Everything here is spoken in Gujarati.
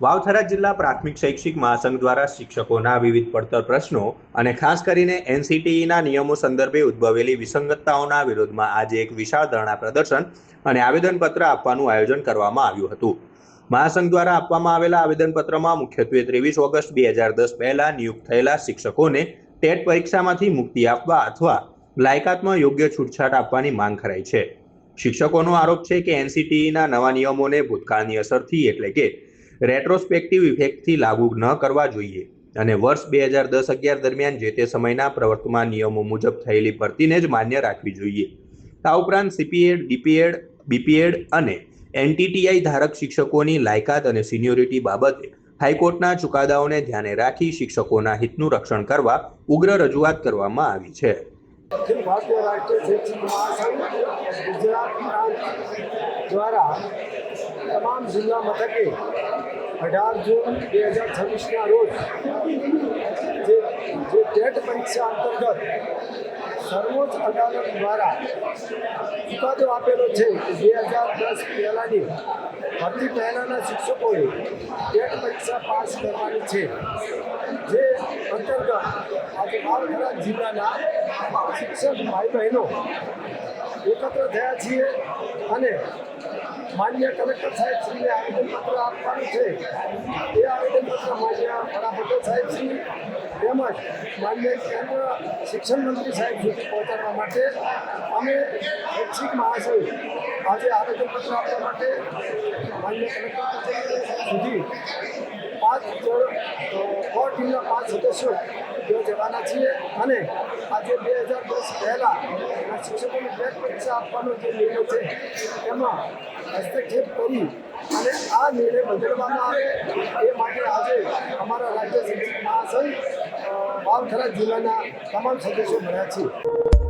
વાવથરા જિલ્લા પ્રાથમિક શૈક્ષિક મહાસંઘ દ્વારા શિક્ષકોના વિવિધ પડતર પ્રશ્નો અને ખાસ કરીને એનસીટીઈના નિયમો સંદર્ભે ઉદ્ભવેલી વિસંગતતાઓના વિરોધમાં આજે એક વિશાળ ધરણા પ્રદર્શન અને આવેદનપત્ર આપવાનું આયોજન કરવામાં આવ્યું હતું। મહાસંઘ દ્વારા આપવામાં આવેલા આવેદનપત્રમાં મુખ્યત્વે 23 ઓગસ્ટ 2010 પહેલા નિયુક્ત થયેલા શિક્ષકોને ટેટ પરીક્ષામાંથી મુક્તિ આપવા અથવા લાયકાતમાં યોગ્ય છૂટછાટ આપવાની માંગ કરાઈ છે। શિક્ષકોનો આરોપ છે કે એનસીટીઈના નવા નિયમોને ભૂતકાળની અસરથી એટલે કે રેટ્રોસ્પેક્ટિવ ઇફેક્ટથી લાગુ ન કરવા જોઈએ અને વર્ષ 2010-11 દરમિયાન જે તે સમયના પ્રવર્તમાન નિયમો મુજબ થયેલી ભરતીને જ માન્ય રાખવી જોઈએ। આ ઉપરાંત સીપીએડ, ડીપીએડ, બીપીએડ અને એનટીટીઆઈ ધારક શિક્ષકોની લાયકાત અને સિનિયોરિટી બાબતે હાઈકોર્ટના ચુકાદાઓને ધ્યાને રાખી શિક્ષકોના હિતનું રક્ષણ કરવા ઉગ્ર રજૂઆત કરવામાં આવી છે। अखिल भारतीय राष्ट्रीय शैक्षिक महासंघ गुजरात प्रांत द्वारा तमाम जिला मथके 18 जून 2026 रोज જે ટેટ પરીક્ષા અંતર્ગત સર્વોચ્ચ અદાલત દ્વારા ચુકાદો આપેલો છે કે 2010 પહેલાંની ભરતી પહેલાંના શિક્ષકોએ ટેટ પરીક્ષા પાસ કરવાની છે। જે અંતર્ગત આજે વાવથરા જિલ્લાના શિક્ષક ભાઈ બહેનો એકત્ર થયા છીએ અને માન્ય કલેક્ટર સાહેબશ્રીને આવેદનપત્ર આપવાનું છે। એ આવેદનપત્ર માન્ય વડાપ્રધાન સાહેબશ્રી તેમજ માન્ય કેન્દ્ર શિક્ષણ મંત્રી સાહેબ સુધી પહોંચાડવા માટે અમે શૈક્ષિક મહાસંઘ આજે આવેદનપત્ર આપવા માટે માન્ય કલેક્ટર સુધી 5 ટીમના 5 સદસ્યો ત્યાં જવાના છીએ અને આજે 2010 પહેલાં શિક્ષકોની ટેટ પરીક્ષા આપવાનો જે નિર્ણય છે એમાં હસ્તક્ષેપ કરી અને આ નિર્ણય બદલવામાં આવે એ માટે આજે અમારા રાજ્ય શિક્ષક મહાસંઘ વાવથરા જિલ્લાના તમામ સદસ્યો મળ્યા છીએ।